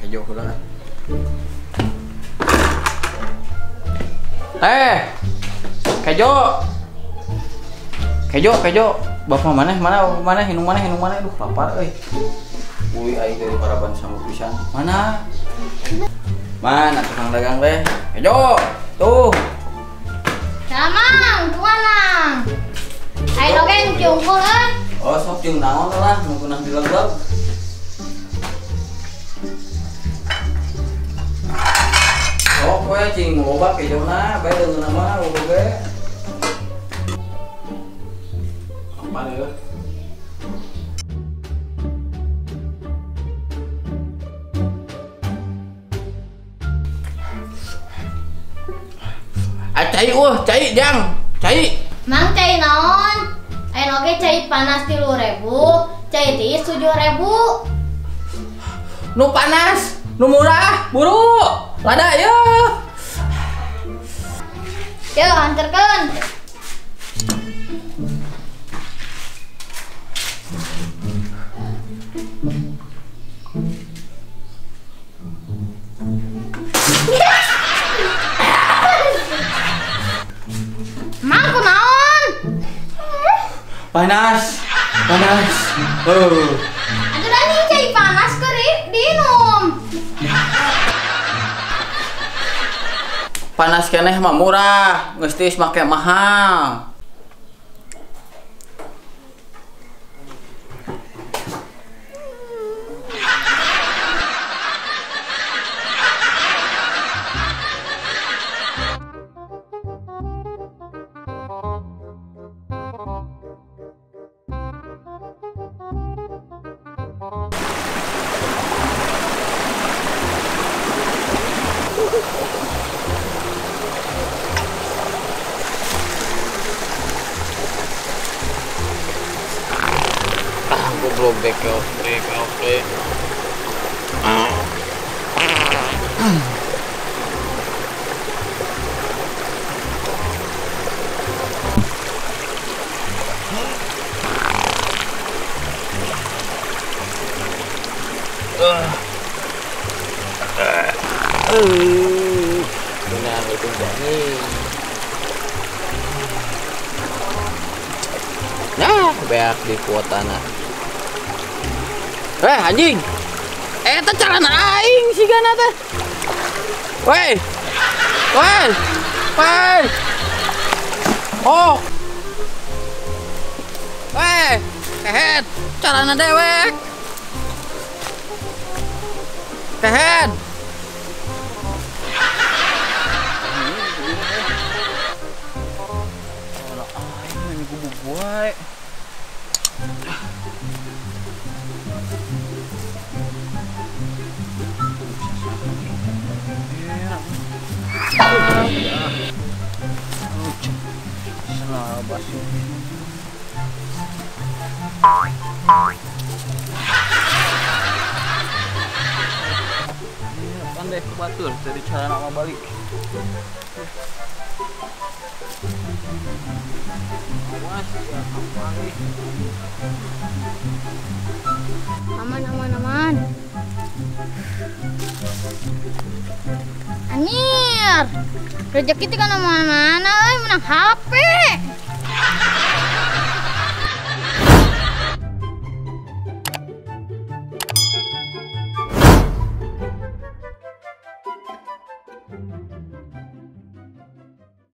kejo heula. Kejo. Bapak mana hinung mana aduh lapar euy. Ui aing teh paraban sambut pisan. Mana tukang dagang teh? Kejo. Tuh. Samang, tuanang. Ayo oke ciungkul Oh, sok cium naon lah, nu geunah dilegleg. Oh, kowe cing loba kejona, bae deungeun nama oge. Apa deh? Cai jang, cai. Mang cai naon? Ayo oke cai panas 3.000, cai tiis 7.000. Nu panas, nu murah, buru. Lada ya. Yo anterkeun. Mang kunaon? Panas. Aduh dani cai panas keur diinum. Panas keneh mah murah, geus tiis make mahal. Goblok oke. Benar itu jadi. Nah, beak di kuotana. Anjing. Eta calana aing sigana teh. Weh. Oh. Kehet, calana dewek. Kehet. Ini gubuk wae. Pandai batur dari cara nama balik. Awas ya kembali. Aman. Anjir. Rezeki teh kana mana-mana euy menang HP.